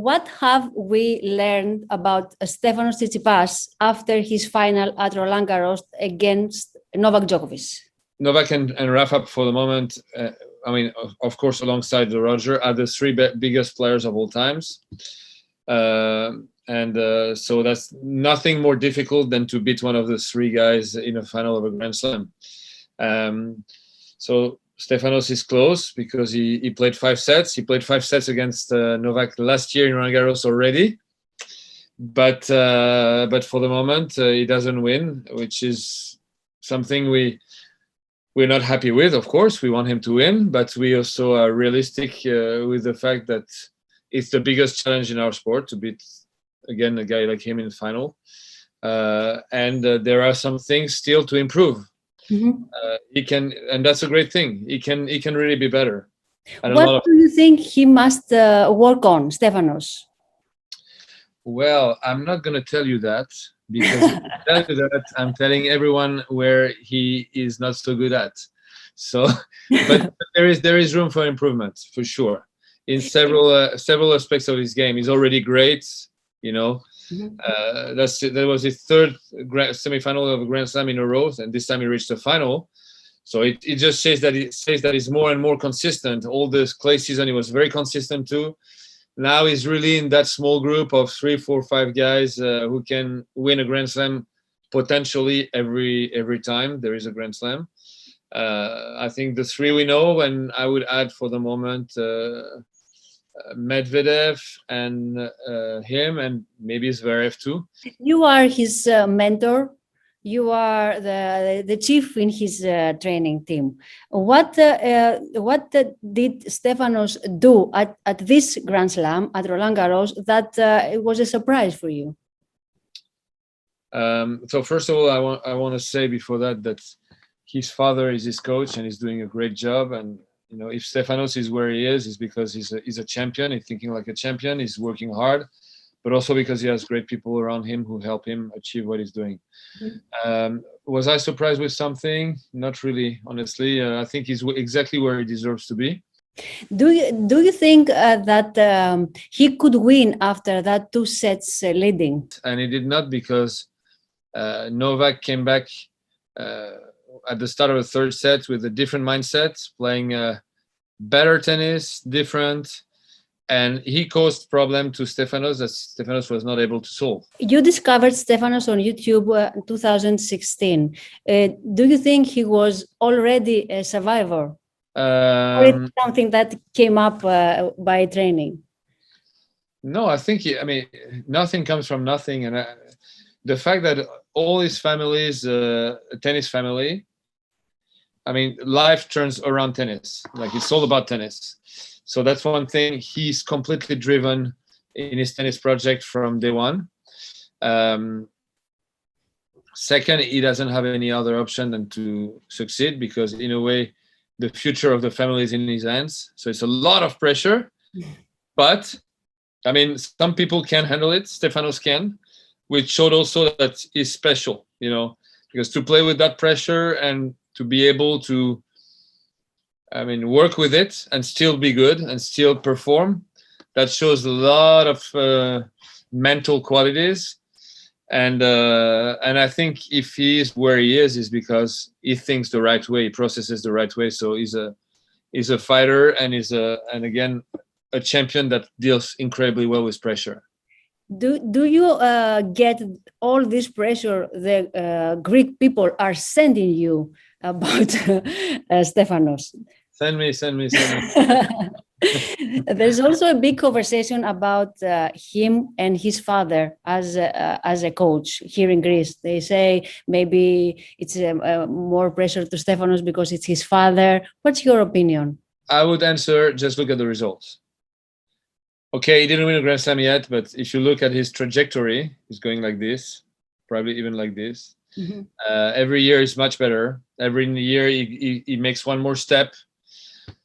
what have we learned about Stefanos Tsitsipas after his final at Rolán Γκαρός against Νόβακ Τζόκοβιτς? Novak and Rafa, for the moment, of course, alongside the Roger, are the three biggest players of all times. So that's nothing more difficult than to beat one of the three guys in a final of a Grand Slam. So Stefanos is close because he played 5 sets. He played 5 sets against Novak last year in Roland Garros already. But for the moment, he doesn't win, which is something we're not happy with. Of course, we want him to win, but we also are realistic with the fact that it's the biggest challenge in our sport to beat, again, a guy like him in the final. There are some things still to improve. Mm-hmm. He can, and that's a great thing. He can really be better. What do you think he must work on, Stefanos? Well, I'm not going to tell you that, because if I tell you that, I'm telling everyone where he is not so good at. So, but there is room for improvement for sure in several aspects of his game. He's already great, you know. Mm-hmm. That was his third semi-final of a Grand Slam in a row, and this time he reached the final. So it just says that he's more and more consistent. All this clay season he was very consistent too. Now he's really in that small group of 3, 4, 5 guys who can win a Grand Slam potentially every time there is a Grand Slam. I think the 3 we know, and I would add for the moment Medvedev and him, and maybe Zverev too. You are his mentor. You are the chief in his training team. What did Stefanos do at this Grand Slam at Roland Garros that it was a surprise for you? So first of all, I want to say before that his father is his coach and he's doing a great job. And you know, if Stefanos is where he is because he's a champion. He's thinking like a champion. He's working hard, but also because he has great people around him who help him achieve what he's doing. Mm-hmm. Was I surprised with something? Not really, honestly. I think he's exactly where he deserves to be. Do you think that he could win after that 2 sets leading? And he did not, because Novak came back at the start of the 3rd set with a different mindset, playing better tennis, different. And he caused problem to Stefanos that Stefanos was not able to solve. You discovered Stefanos on YouTube in 2016. Do you think he was already a survivor? Or it's something that came up by training? No, I think nothing comes from nothing. And the fact that all his family is a tennis family, life turns around tennis. Like, it's all about tennis. So that's one thing. He's completely driven in his tennis project from day one. Second, he doesn't have any other option than to succeed, because in a way, the future of the family is in his hands. So it's a lot of pressure. But, some people can handle it. Stefanos can, which showed also that he's special, because to play with that pressure and to be able to work with it and still be good and still perform, that shows a lot of mental qualities. And I think if he is where he is because he thinks the right way, he processes the right way. So he's a fighter and and again a champion that deals incredibly well with pressure. Do you get all this pressure the Greek people are sending you about Stefanos? Send me. There's also a big conversation about him and his father as a coach here in Greece. They say maybe it's more pressure to Stefanos because it's his father. What's your opinion? I would answer, just look at the results. Okay, he didn't win a Grand Slam yet, but if you look at his trajectory, he's going like this, probably even like this. Mm-hmm. Every year is much better. Every year he makes one more step.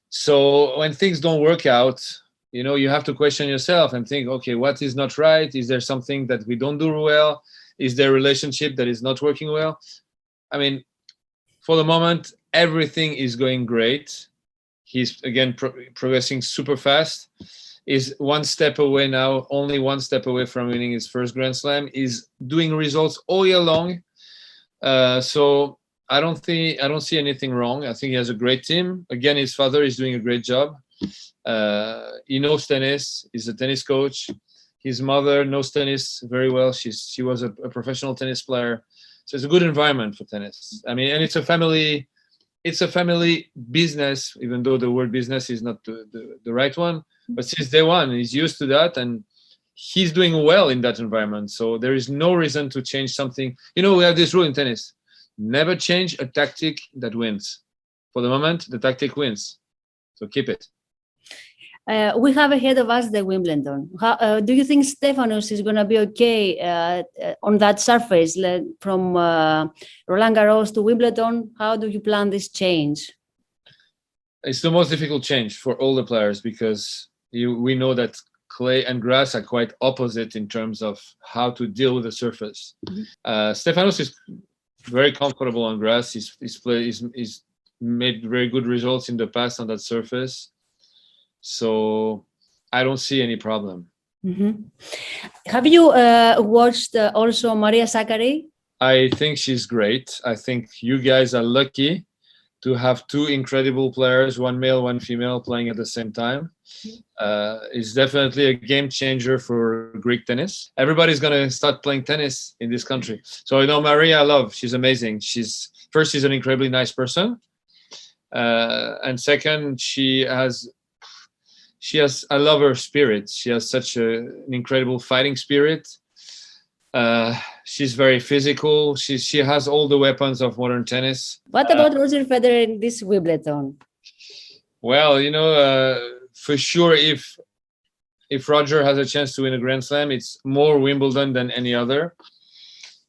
So when things don't work out, you have to question yourself and think, okay, what is not right? Is there something that we don't do well? Is there a relationship that is not working well? For the moment, everything is going great. He's, again, progressing super fast. is one step away now, only one step away from winning his first Grand Slam. He's doing results all year long. So I don't see anything wrong. I think he has a great team. Again, his father is doing a great job. He knows tennis. He's a tennis coach. His mother knows tennis very well. She was a professional tennis player. So it's a good environment for tennis. I mean, and it's a family business, even though the word business is not the right one. But since day one, he's used to that, and he's doing well in that environment. So there is no reason to change something. You know, we have this rule in tennis: never change a tactic that wins. For the moment, the tactic wins. So keep it. We have ahead of us the Wimbledon. Do you think Stefanos is going to be okay on that surface from Rolán Γκαρός to Wimbledon? How do you plan this change? It's the most difficult change for all the players because we know that clay and grass are quite opposite in terms of how to deal with the surface. Stefanos is very comfortable on grass. He's made very good results in the past on that surface. So I don't see any problem. Have you watched also Maria Sakkari? I think she's great. I think you guys are lucky to have two incredible players, one male, one female, playing at the same time. It's definitely a game changer for Greek tennis. Everybody's going to start playing tennis in this country. So I know Maria, I love. She's amazing. She's an incredibly nice person. And second, I love her spirit. She has such an incredible fighting spirit. She's very physical. She has all the weapons of modern tennis. What about Roger Federer in this Wimbledon? Well, for sure, if Roger has a chance to win a Grand Slam, it's more Wimbledon than any other.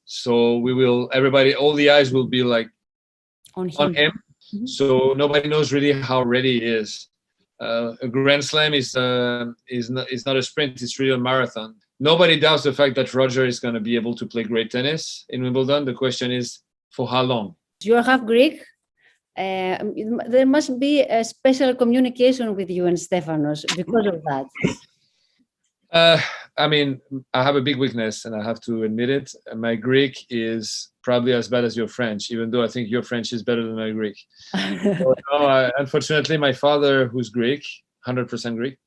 So all the eyes will be like on him. So nobody knows really how ready he is. A Grand Slam is not a sprint; it's really a marathon. Nobody doubts the fact that Roger is going to be able to play great tennis in Wimbledon. The question is, for how long? You are half Greek. There must be a special communication with you and Stefanos because of that. I mean, I have a big weakness, and I have to admit it. My Greek is probably as bad as your French, even though I think your French is better than my Greek. So, unfortunately, my father, who's Greek, 100% Greek,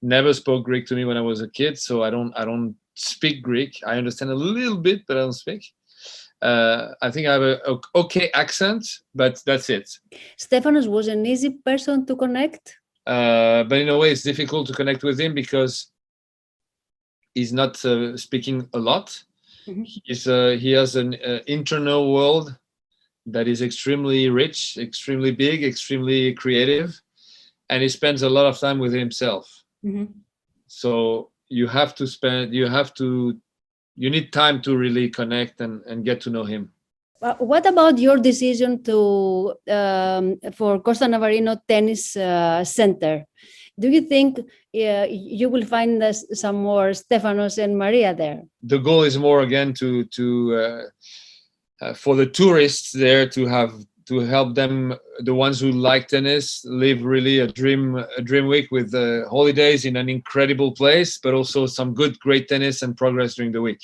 never spoke Greek to me when I was a kid. So I don't speak Greek. I understand a little bit, but I don't speak. I think I have an okay accent, but that's it. Stefanos was an easy person to connect? But in a way, it's difficult to connect with him because he's not speaking a lot. He has an internal world that is extremely rich, extremely big, extremely creative, and he spends a lot of time with himself. So you need time to really connect and get to know him. What about your decision for Costa Navarino Tennis Center? Do you think you will find some more Stefanos and Maria there? The goal is more again to for the tourists there to help them, the ones who like tennis, live really a dream week with holidays in an incredible place, but also some great tennis and progress during the week.